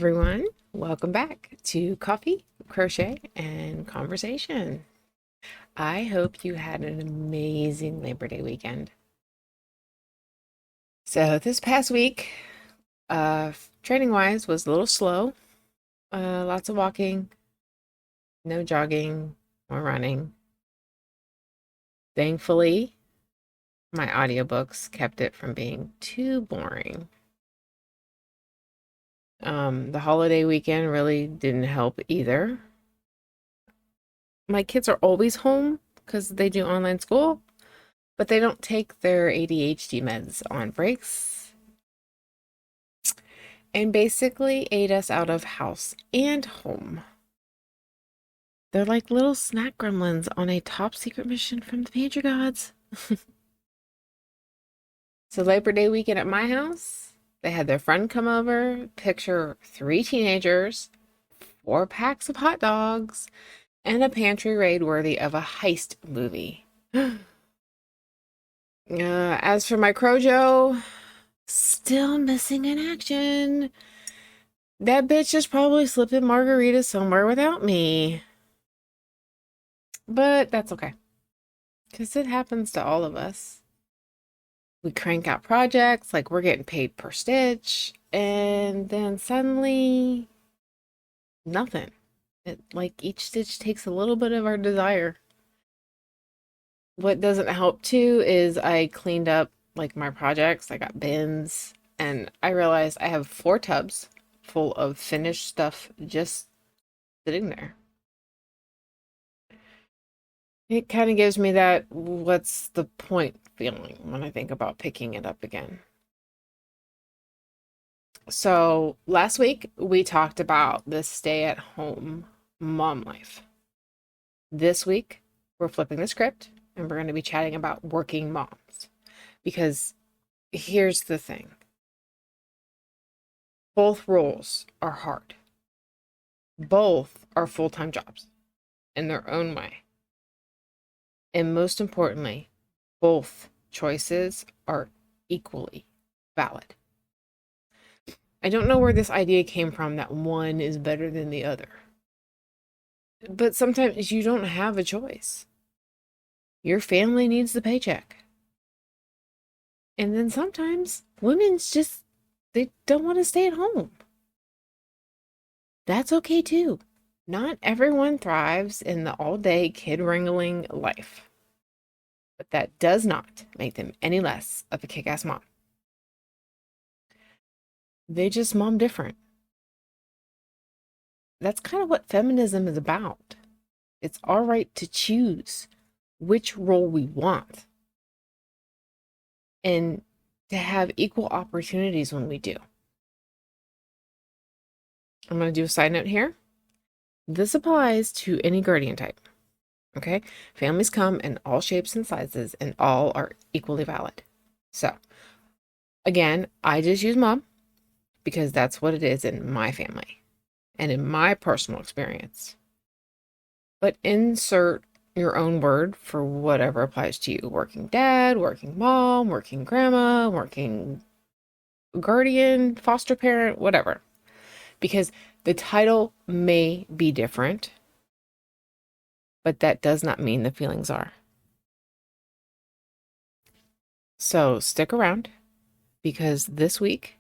everyone. Welcome back to Coffee, Crochet, and Conversation. I hope you had an amazing Labor Day weekend. So this past week, training-wise, was a little slow. Lots of walking, no jogging or running. Thankfully, my audiobooks kept it from being too boring. The holiday weekend really didn't help either. My kids are always home because they do online school, but they don't take their ADHD meds on breaks and basically ate us out of house and home. They're like little snack gremlins on a top secret mission from the pantry gods. So Labor Day weekend at my house, they had their friend come over, picture 3 teenagers, 4 packs of hot dogs, and a pantry raid worthy of a heist movie. As for my Crojo, still missing in action. That bitch is probably slipping margaritas somewhere without me. But that's okay, because it happens to all of us. We crank out projects like we're getting paid per stitch, and then suddenly, nothing. Like each stitch takes a little bit of our desire. What doesn't help too is I cleaned up like my projects. I got bins, and I realized I have 4 tubs full of finished stuff just sitting there. It kind of gives me that what's the point feeling when I think about picking it up again. So last week we talked about the stay-at-home mom life. This week we're flipping the script and we're going to be chatting about working moms. Because here's the thing. Both roles are hard. Both are full-time jobs in their own way. And most importantly, both choices are equally valid. I don't know where this idea came from that one is better than the other. But sometimes you don't have a choice. Your family needs the paycheck. And then sometimes they don't want to stay at home. That's okay too. Not everyone thrives in the all-day kid-wrangling life. But that does not make them any less of a kick-ass mom. They just mom different. That's kind of what feminism is about. It's our right to choose which role we want and to have equal opportunities when we do. I'm going to do a side note here. This applies to any guardian type. Okay? Families come in all shapes and sizes, and all are equally valid. So, again, I just use mom because that's what it is in my family and in my personal experience. But insert your own word for whatever applies to you. Working dad, working mom, working grandma, working guardian, foster parent, whatever. Because the title may be different, but that does not mean the feelings are. So stick around, because this week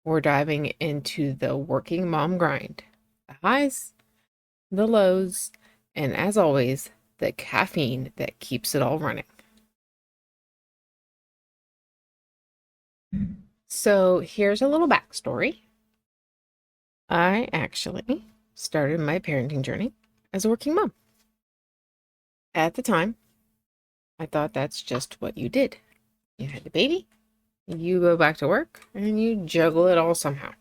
we're diving into the working mom grind. The highs, the lows, and as always, the caffeine that keeps it all running. So here's a little backstory. I actually started my parenting journey as a working mom. At the time, I thought that's just what you did. You had the baby, you go back to work, and you juggle it all somehow.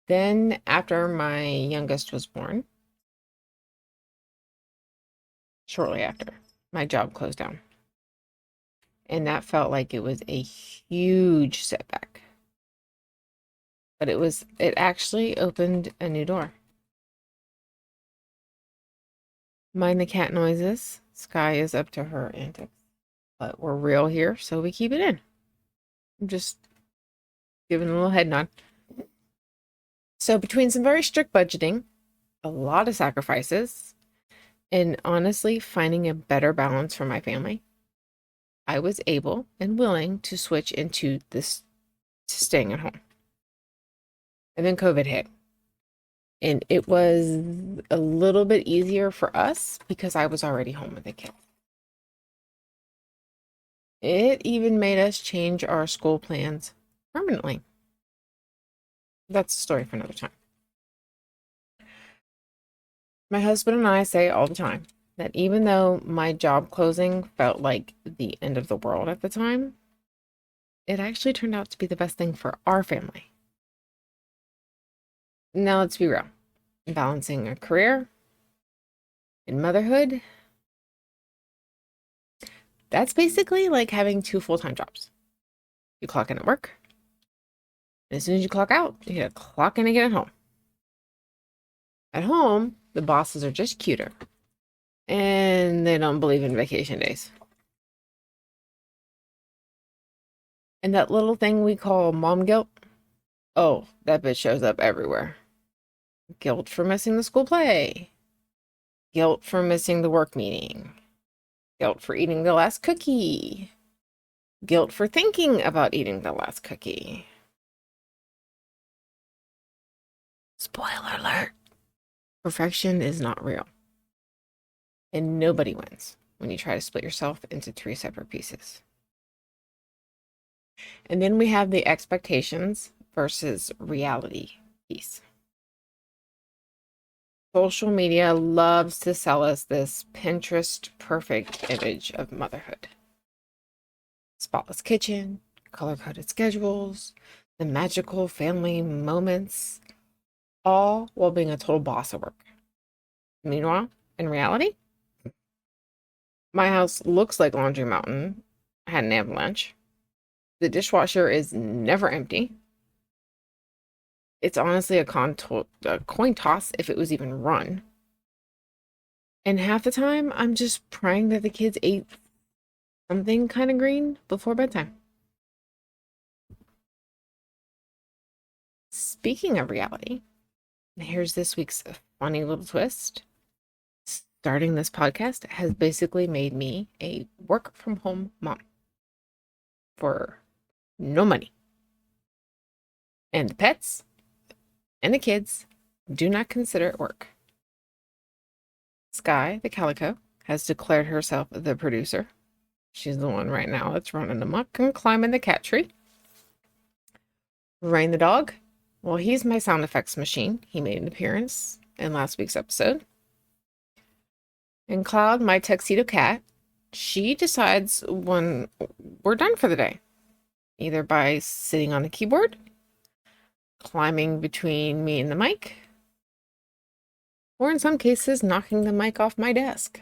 Then, after my youngest was born, shortly after, my job closed down. And that felt like it was a huge setback. But it actually opened a new door. Mind the cat noises. Sky is up to her antics. But we're real here, so we keep it in. I'm just giving a little head nod. So between some very strict budgeting, a lot of sacrifices, and honestly finding a better balance for my family, I was able and willing to switch into this to staying at home. And then COVID hit. And it was a little bit easier for us because I was already home with the kids. It even made us change our school plans permanently. That's a story for another time. My husband and I say all the time that even though my job closing felt like the end of the world at the time, it actually turned out to be the best thing for our family. Now, let's be real. Balancing a career and motherhood, that's basically like having two full-time jobs. You clock in at work, and as soon as you clock out, you get to clock in again at home. At home, the bosses are just cuter, and they don't believe in vacation days. And that little thing we call mom guilt, oh, that bitch shows up everywhere. Guilt for missing the school play. Guilt for missing the work meeting. Guilt for eating the last cookie. Guilt for thinking about eating the last cookie. Spoiler alert. Perfection is not real. And nobody wins when you try to split yourself into three separate pieces. And then we have the expectations versus reality piece. Social media loves to sell us this Pinterest perfect image of motherhood. Spotless kitchen, color-coded schedules, the magical family moments, all while being a total boss at work. Meanwhile, in reality, my house looks like Laundry Mountain had an avalanche. The dishwasher is never empty. It's honestly a coin toss if it was even run. And half the time, I'm just praying that the kids ate something kind of green before bedtime. Speaking of reality, here's this week's funny little twist. Starting this podcast has basically made me a work from home mom for no money. And the pets and the kids do not consider it work. Sky, the calico, has declared herself the producer. She's the one right now that's running amok and climbing the cat tree. Rain the dog, well, he's my sound effects machine. He made an appearance in last week's episode. And Cloud, my tuxedo cat, she decides when we're done for the day, either by sitting on the keyboard, climbing between me and the mic, or in some cases, knocking the mic off my desk.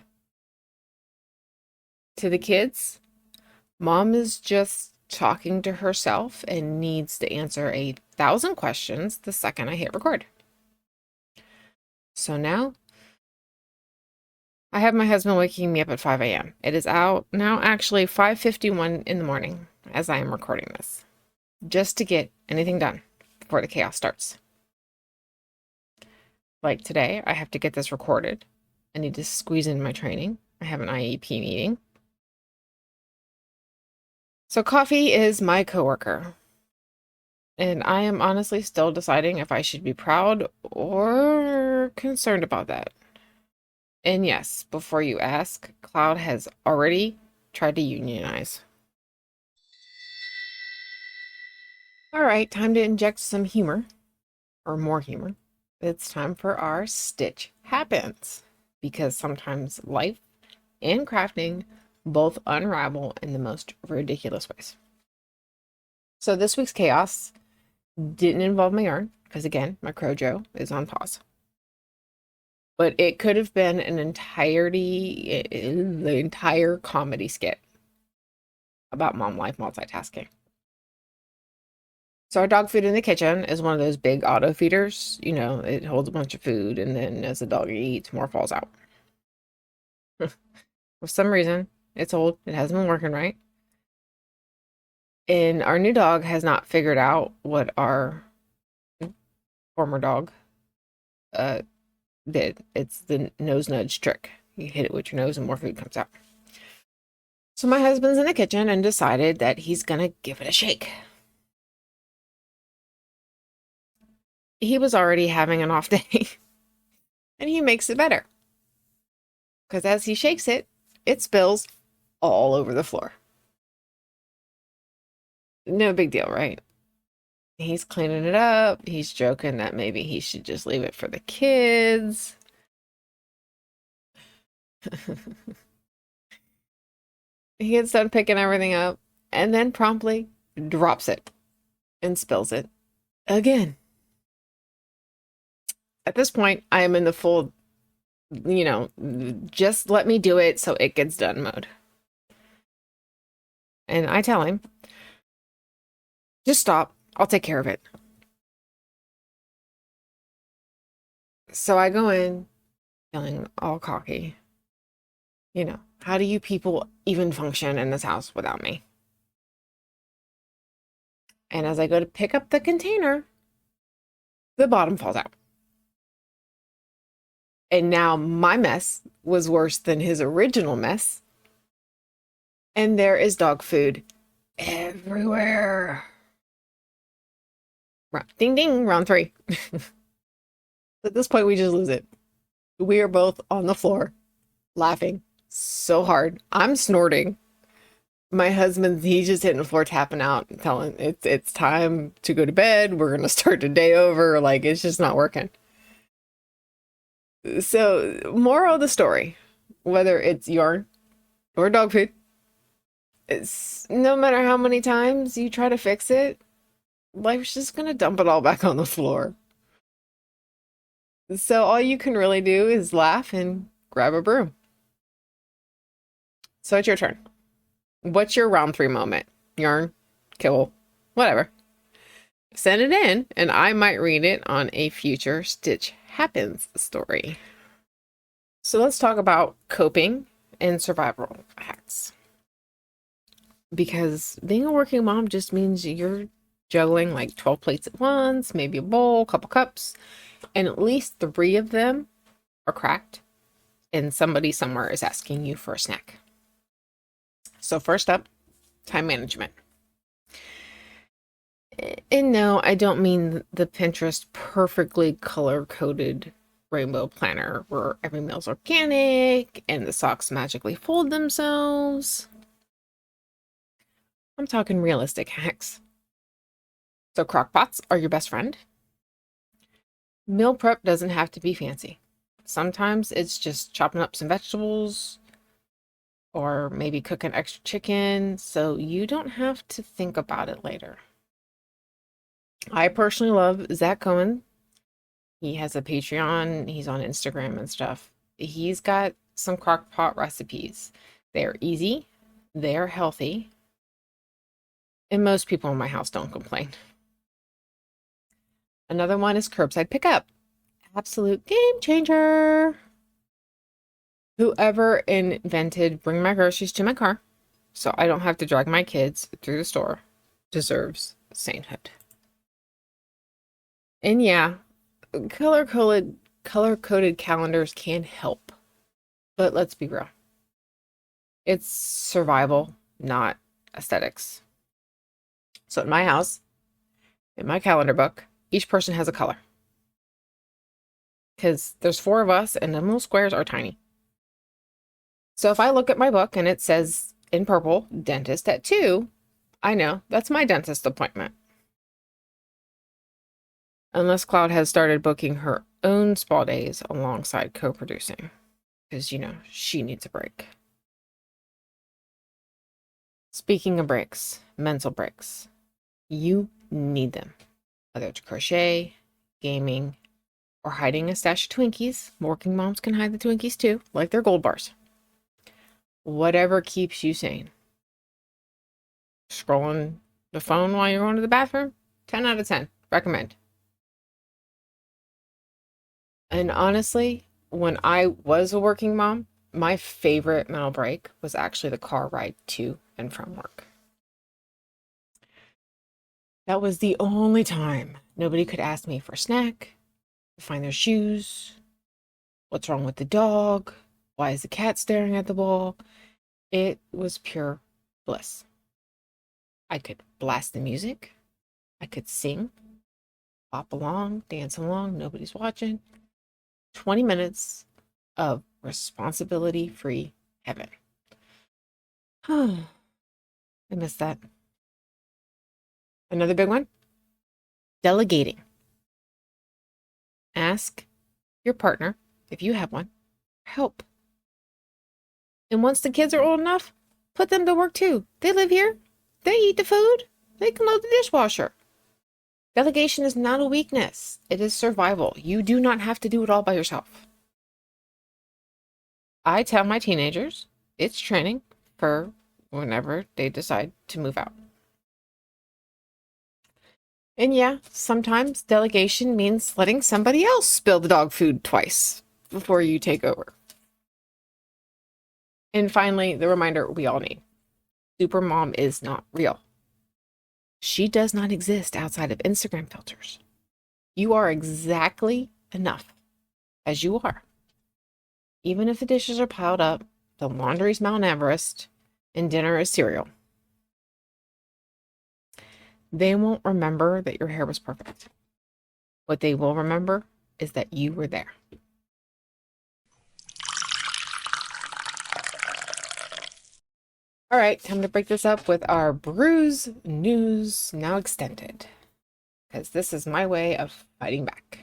To the kids, mom is just talking to herself and needs to answer 1,000 questions the second I hit record. So now, I have my husband waking me up at 5 a.m. It is out now actually 5:51 in the morning as I am recording this, just to get anything done before the chaos starts. Like today, I have to get this recorded. I need to squeeze in my training. I have an IEP meeting. So coffee is my coworker. And I am honestly still deciding if I should be proud or concerned about that. And yes, before you ask, Cloud has already tried to unionize. All right, time to inject some humor, or more humor. It's time for our Stitch Happens, because sometimes life and crafting both unravel in the most ridiculous ways. So this week's chaos didn't involve my yarn, because again, my Crojo is on pause. But it could have been the entire comedy skit about mom life multitasking. So our dog food in the kitchen is one of those big auto feeders. You know, it holds a bunch of food, and then as the dog eats, more falls out. For some reason, it's old. It hasn't been working right. And our new dog has not figured out what our former dog uh did. It's the nose nudge trick. You hit it with your nose and more food comes out. So my husband's in the kitchen and decided that he's gonna give it a shake. He was already having an off day and he makes it better. Because as he shakes it, it spills all over the floor. No big deal, right? He's cleaning it up. He's joking that maybe he should just leave it for the kids. He gets done picking everything up and then promptly drops it and spills it again. At this point, I am in the full, just let me do it so it gets done mode. And I tell him, just stop. I'll take care of it. So I go in, feeling all cocky. How do you people even function in this house without me? And as I go to pick up the container, the bottom falls out. And now my mess was worse than his original mess. And there is dog food everywhere. Ding, ding, round 3. At this point, we just lose it. We are both on the floor, laughing so hard. I'm snorting. My husband, he's just hitting the floor, tapping out, telling it's time to go to bed. We're going to start the day over. Like, it's just not working. So, moral of the story, whether it's yarn or dog food, it's no matter how many times you try to fix it, life's just going to dump it all back on the floor. So all you can really do is laugh and grab a broom. So it's your turn. What's your round 3 moment? Yarn, kibble, whatever. Send it in and I might read it on a future Stitch Happens story. So let's talk about coping and survival hacks. Because being a working mom just means you're juggling like 12 plates at once, maybe a bowl, a couple cups, and at least 3 of them are cracked and somebody somewhere is asking you for a snack. So first up, time management. And no, I don't mean the Pinterest perfectly color-coded rainbow planner where every meal's organic and the socks magically fold themselves. I'm talking realistic hacks. So crockpots are your best friend. Meal prep doesn't have to be fancy. Sometimes it's just chopping up some vegetables or maybe cooking extra chicken so you don't have to think about it later. I personally love Zach Cohen. He has a Patreon. He's on Instagram and stuff. He's got some crockpot recipes. They're easy. They're healthy. And most people in my house don't complain. Another one is curbside pickup. Absolute game changer. Whoever invented bring my groceries to my car so I don't have to drag my kids through the store deserves sainthood. And yeah, color-coded calendars can help. But let's be real. It's survival, not aesthetics. So in my house, in my calendar book, each person has a color. Because there's 4 of us and them little squares are tiny. So if I look at my book and it says in purple, dentist at 2, I know that's my dentist appointment. Unless Cloud has started booking her own spa days alongside co-producing. Because, she needs a break. Speaking of breaks, mental breaks. You need them. Whether it's crochet, gaming, or hiding a stash of Twinkies. Working moms can hide the Twinkies too, like they're gold bars. Whatever keeps you sane. Scrolling the phone while you're going to the bathroom? 10 out of 10. Recommend. And honestly, when I was a working mom, my favorite mental break was actually the car ride to and from work. That was the only time nobody could ask me for a snack, to find their shoes, what's wrong with the dog, why is the cat staring at the wall. It was pure bliss. I could blast the music, I could sing, pop along, dance along, nobody's watching. 20 minutes of responsibility-free heaven. I miss that. Another big one, delegating. Ask your partner, if you have one, for help. And once the kids are old enough, put them to work too. They live here. They eat the food. They can load the dishwasher. Delegation is not a weakness. It is survival. You do not have to do it all by yourself. I tell my teenagers it's training for whenever they decide to move out. And yeah, sometimes delegation means letting somebody else spill the dog food twice before you take over. And finally, the reminder we all need. Supermom is not real. She does not exist outside of Instagram filters. You are exactly enough as you are. Even if the dishes are piled up, the laundry's Mount Everest, and dinner is cereal. They won't remember that your hair was perfect. What they will remember is that you were there. All right, time to break this up with our Bruise News Now Extended, because this is my way of fighting back.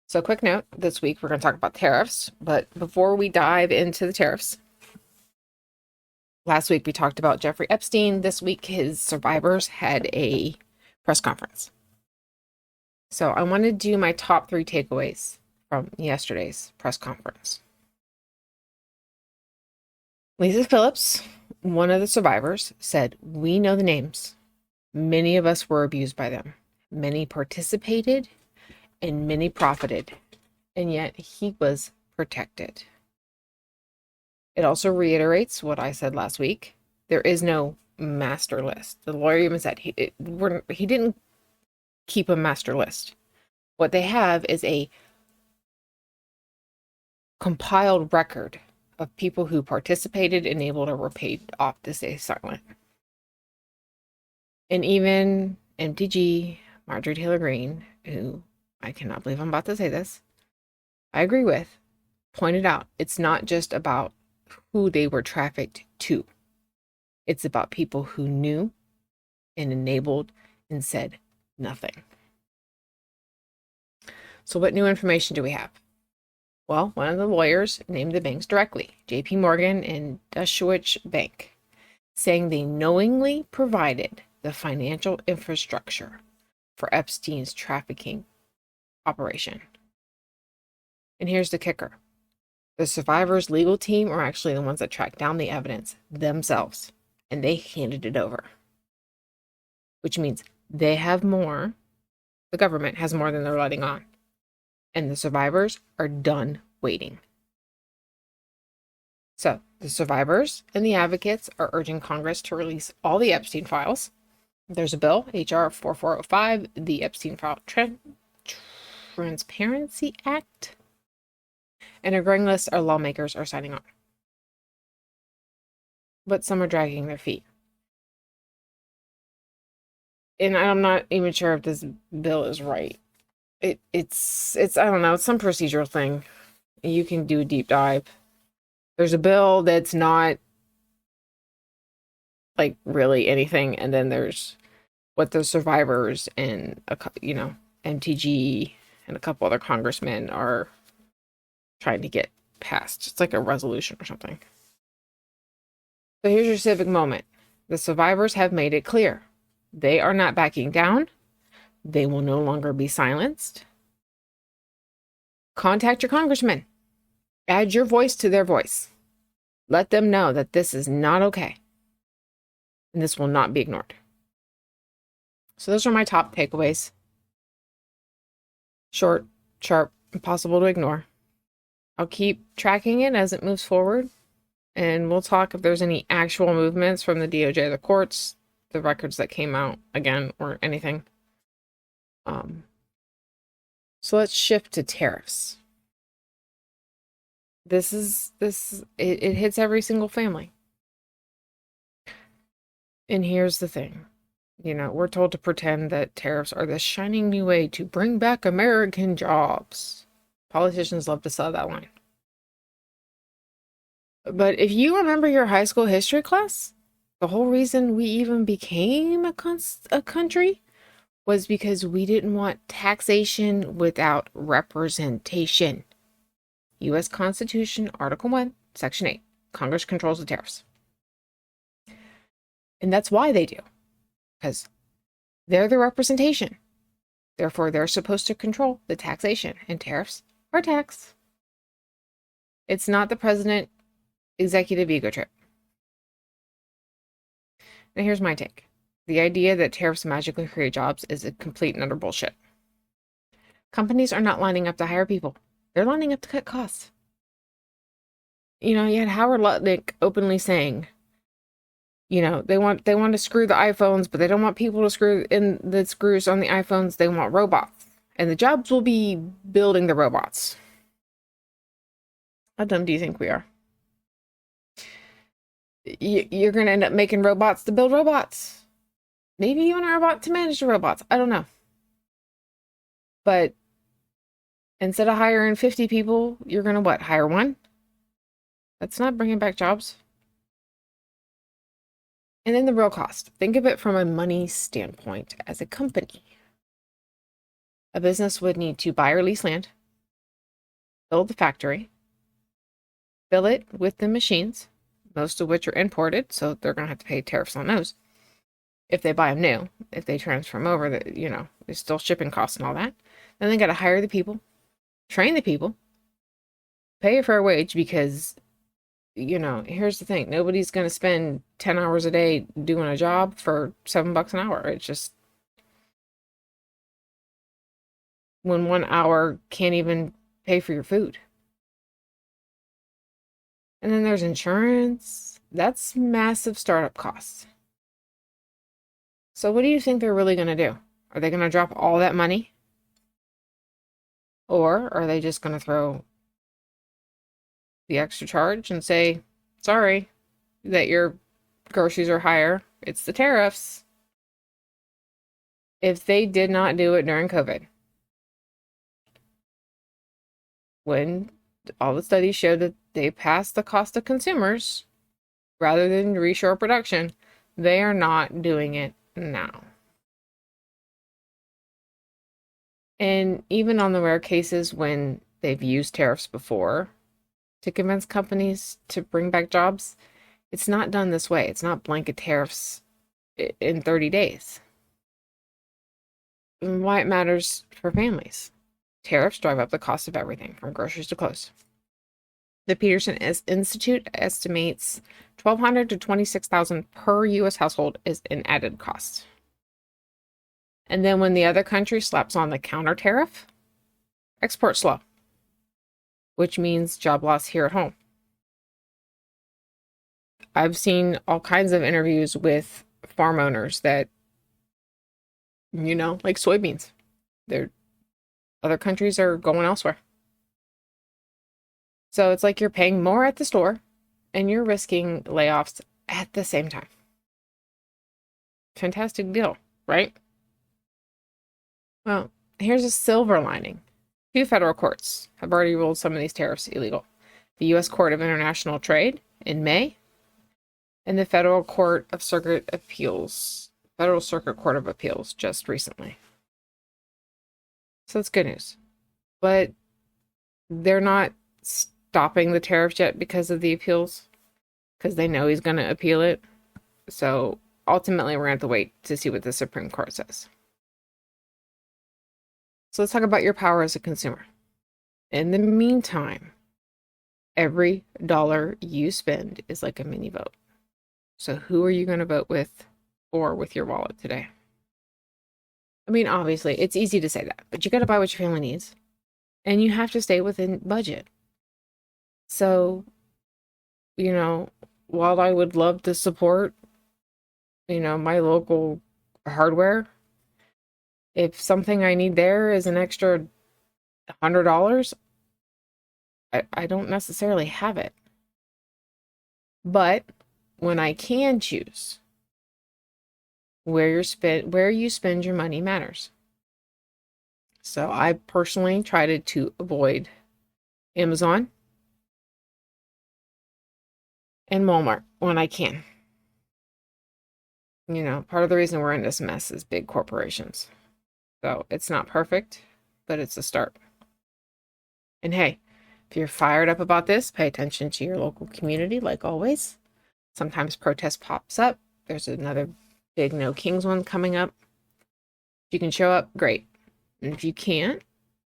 So quick note, this week we're going to talk about tariffs, but before we dive into the tariffs, last week we talked about Jeffrey Epstein. This week his survivors had a press conference. So I want to do my top 3 takeaways from yesterday's press conference. Lisa Phillips, one of the survivors, said, "We know the names. Many of us were abused by them. Many participated and many profited. And yet he was protected." It also reiterates what I said last week. There is no master list. The lawyer even said he didn't keep a master list. What they have is a compiled record of people who participated, enabled, or were paid off to stay silent. And even MTG, Marjorie Taylor Greene, who I cannot believe I'm about to say this, I agree with, pointed out it's not just about who they were trafficked to. It's about people who knew and enabled and said nothing. So what new information do we have? Well, one of the lawyers named the banks directly, JP Morgan and Deutsche Bank, saying they knowingly provided the financial infrastructure for Epstein's trafficking operation. And here's the kicker. The survivors' legal team are actually the ones that tracked down the evidence themselves, and they handed it over. Which means they have more, the government has more than they're letting on. And the survivors are done waiting. So, the survivors and the advocates are urging Congress to release all the Epstein files. There's a bill, H.R. 4405, the Epstein File Transparency Act, and a growing list of lawmakers are signing on. But some are dragging their feet. And I'm not even sure if this bill is right. It's I don't know, it's some procedural thing. You can do a deep dive. There's a bill that's not like really anything, and then there's what the survivors and MTG and a couple other congressmen are trying to get passed. It's like a resolution or something. So here's your civic moment. The survivors have made it clear. They are not backing down. They will no longer be silenced. Contact your congressman. Add your voice to their voice. Let them know that this is not okay. And this will not be ignored. So those are my top takeaways. Short, sharp, impossible to ignore. I'll keep tracking it as it moves forward. And we'll talk if there's any actual movements from the DOJ or the courts. the records that came out again or anything. So let's shift to tariffs. It hits every single family. And here's the thing. We're told to pretend that tariffs are the shining new way to bring back American jobs. Politicians love to sell that line. But if you remember your high school history class, the whole reason we even became a country was because we didn't want taxation without representation. U.S. Constitution, Article 1, Section 8. Congress controls the tariffs. And that's why they do. Because they're the representation. Therefore, they're supposed to control the taxation. And tariffs are tax. It's not the president executive ego trip. Now, here's my take. The idea that tariffs magically create jobs is a complete and utter bullshit. Companies are not lining up to hire people. They're lining up to cut costs. You had Howard Lutnick openly saying, they want to screw the iPhones, but they don't want people to screw in the screws on the iPhones. They want robots. And the jobs will be building the robots. How dumb do you think we are? You're going to end up making robots to build robots. Maybe even a robot to manage the robots. I don't know. But instead of hiring 50 people, you're going to what? Hire one? That's not bringing back jobs. And then the real cost. Think of it from a money standpoint as a company. A business would need to buy or lease land, build the factory, fill it with the machines, most of which are imported, so they're going to have to pay tariffs on those. If they buy them new, if they transfer them over, there's still shipping costs and all that. Then they got to hire the people, train the people, pay a fair wage because, here's the thing. Nobody's going to spend 10 hours a day doing a job for $7 an hour. It's just when 1 hour can't even pay for your food. And then there's insurance. That's massive startup costs. So what do you think they're really going to do? Are they going to drop all that money? Or are they just going to throw the extra charge and say, sorry that your groceries are higher. It's the tariffs. If they did not do it during COVID, when all the studies showed that they passed the cost of consumers rather than reshore production, they are not doing it now. And even on the rare cases when they've used tariffs before to convince companies to bring back jobs, it's not done this way. It's not blanket tariffs in 30 days. And why it matters for families. Tariffs drive up the cost of everything, from groceries to clothes. The Peterson Institute estimates $1,200 to $26,000 per U.S. household is an added cost. And then when the other country slaps on the counter tariff, export slow, which means job loss here at home. I've seen all kinds of interviews with farm owners that, like soybeans. Other countries are going elsewhere. So it's like you're paying more at the store and you're risking layoffs at the same time. Fantastic deal, right? Well, here's a silver lining. 2 federal courts have already ruled some of these tariffs illegal. The U.S. Court of International Trade in May, and the Federal Circuit Court of Appeals just recently. So that's good news. But they're not stopping the tariffs yet because of the appeals, because they know he's going to appeal it. So ultimately, we're going to have to wait to see what the Supreme Court says. So let's talk about your power as a consumer. In the meantime, every dollar you spend is like a mini vote. So who are you going to vote with or with your wallet today? I mean, obviously, it's easy to say that, but you got to buy what your family needs. And you have to stay within budget. So, while I would love to support my local hardware. If something I need there is an extra $100, I don't necessarily have it. But when I can choose, where you spend your money matters. So I personally try to avoid Amazon and Walmart when I can. Part of the reason we're in this mess is big corporations. So it's not perfect, but it's a start. And hey, if you're fired up about this, pay attention to your local community, like always. Sometimes protest pops up. There's another big No Kings one coming up. If you can show up, great. And if you can't,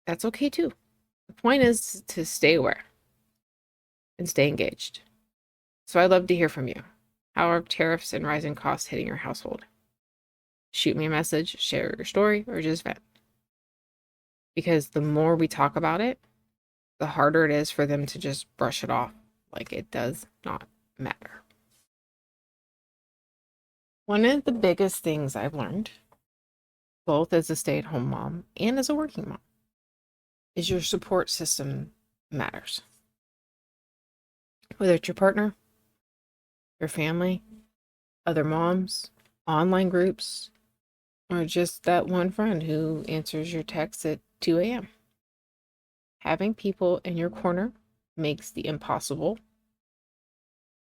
that's okay too. The point is to stay aware and stay engaged. So I'd love to hear from you. How are tariffs and rising costs hitting your household? Shoot me a message, share your story, or just vent. Because the more we talk about it, the harder it is for them to just brush it off like it does not matter. One of the biggest things I've learned, both as a stay-at-home mom and as a working mom, is your support system matters. Whether it's your partner, your family, other moms, online groups, or just that one friend who answers your text at 2 a.m. Having people in your corner makes the impossible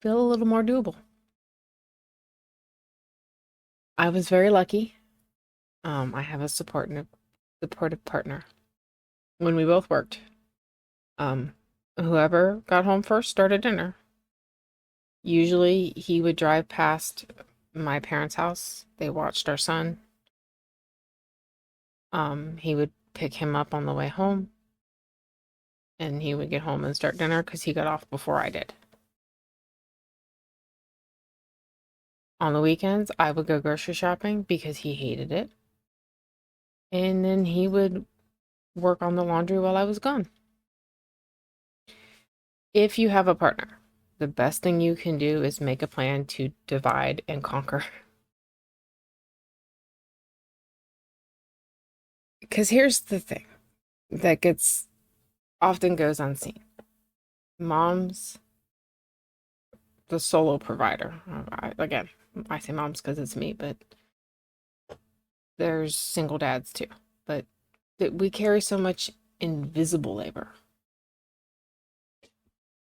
feel a little more doable. I was very lucky. I have a supportive partner. When we both worked, whoever got home first started dinner. Usually he would drive past my parents' house. They watched our son. He would pick him up on the way home. And he would get home and start dinner because he got off before I did. On the weekends, I would go grocery shopping because he hated it. And then he would work on the laundry while I was gone. If you have a partner, the best thing you can do is make a plan to divide and conquer. Because here's the thing that often goes unseen. Moms, the solo provider. Again, I say moms because it's me, but there's single dads too. But we carry so much invisible labor.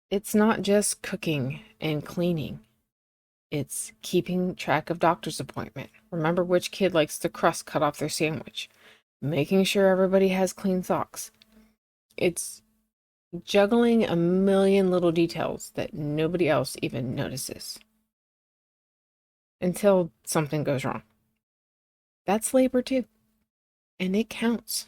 It's not just cooking and cleaning. It's keeping track of doctor's appointment. Remember which kid likes the crust cut off their sandwich. Making sure everybody has clean socks. It's juggling a million little details that nobody else even notices. Until something goes wrong. That's labor too. And it counts.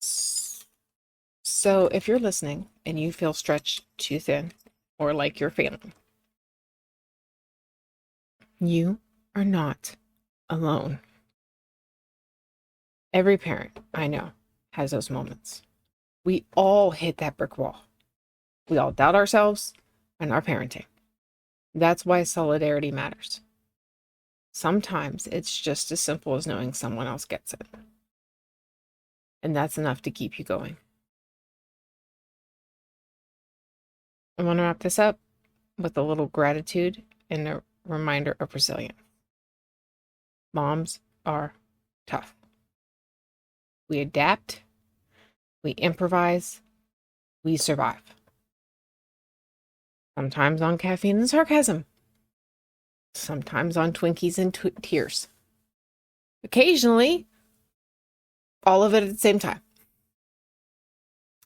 So if you're listening and you feel stretched too thin or like you're failing, you are not alone. Every parent I know has those moments. We all hit that brick wall. We all doubt ourselves and our parenting. That's why solidarity matters. Sometimes it's just as simple as knowing someone else gets it. And that's enough to keep you going. I want to wrap this up with a little gratitude and a reminder of resilience. Moms are tough. We adapt, we improvise, we survive. Sometimes on caffeine and sarcasm. Sometimes on Twinkies and tears. Occasionally, all of it at the same time.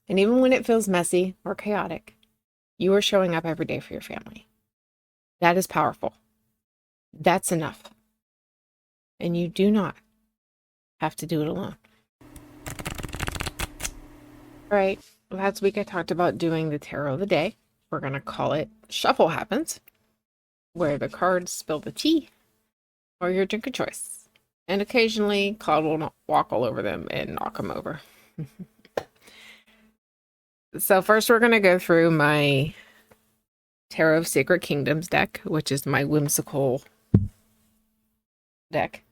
And even when it feels messy or chaotic, you are showing up every day for your family. That is powerful. That's enough. And you do not have to do it alone. All right, last week I talked about doing the tarot of the day. We're going to call it Shuffle Happens, where the cards spill the tea or your drink of choice. And occasionally, Claude will walk all over them and knock them over. So first we're going to go through my Tarot of Sacred Kingdoms deck, which is my whimsical deck.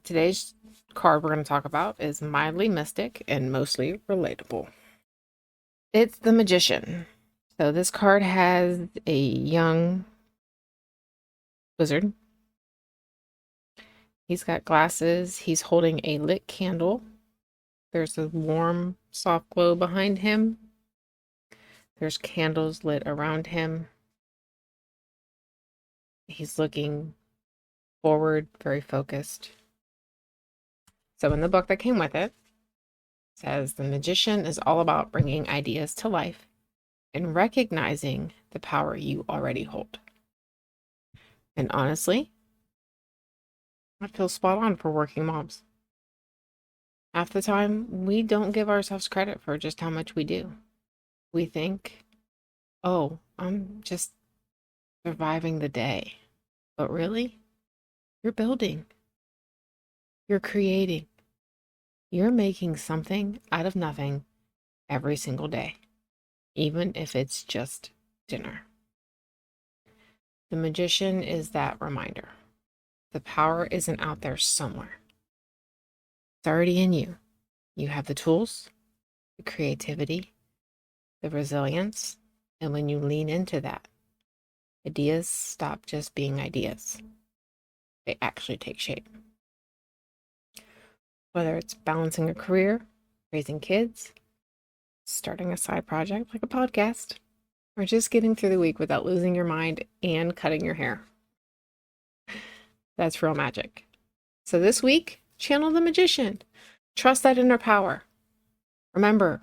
Today's card we're going to talk about is mildly mystic and mostly relatable. It's the Magician. So this card has a young wizard. He's got glasses. He's holding a lit candle. There's a warm, soft glow behind him. There's candles lit around him. He's looking forward, very focused. So in the book that came with it, says the Magician is all about bringing ideas to life and recognizing the power you already hold. And honestly, I feel spot on for working moms. Half the time, we don't give ourselves credit for just how much we do. We think, oh, I'm just surviving the day. But really, you're building. You're creating. You're making something out of nothing every single day, even if it's just dinner. The Magician is that reminder. The power isn't out there somewhere. It's already in you. You have the tools, the creativity, the resilience, and when you lean into that, ideas stop just being ideas. They actually take shape. Whether it's balancing a career, raising kids, starting a side project like a podcast, or just getting through the week without losing your mind and cutting your hair. That's real magic. So this week, channel the Magician. Trust that inner power. Remember,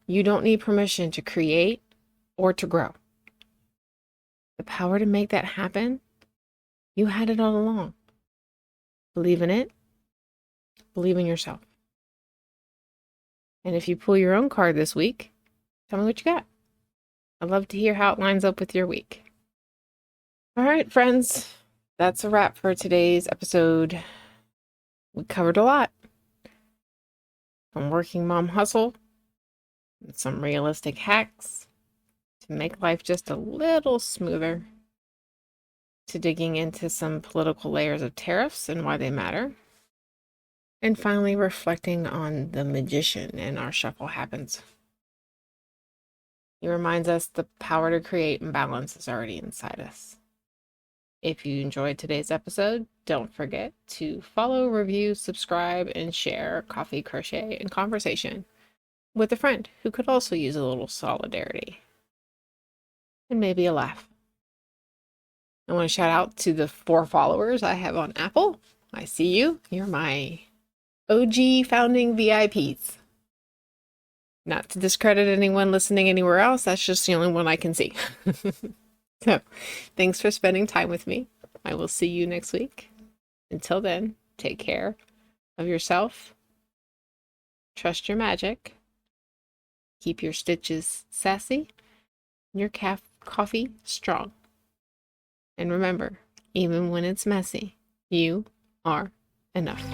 you don't need permission to create or to grow. The power to make that happen, you had it all along. Believe in it. Believe in yourself. And if you pull your own card this week, tell me what you got. I'd love to hear how it lines up with your week. All right, friends, that's a wrap for today's episode. We covered a lot. From working mom hustle, and some realistic hacks to make life just a little smoother, to digging into some political layers of tariffs and why they matter, and finally reflecting on the Magician and our shuffle happens. He reminds us the power to create and balance is already inside us. If you enjoyed today's episode, don't forget to follow, review, subscribe, and share Coffee, Crochet, and Conversation with a friend who could also use a little solidarity and maybe a laugh. I want to shout out to the 4 followers I have on Apple. I see you. You're my OG founding VIPs. Not to discredit anyone listening anywhere else. That's just the only one I can see. So, thanks for spending time with me. I will see you next week. Until then, take care of yourself. Trust your magic. Keep your stitches sassy. And your coffee strong. And remember, even when it's messy, you are enough.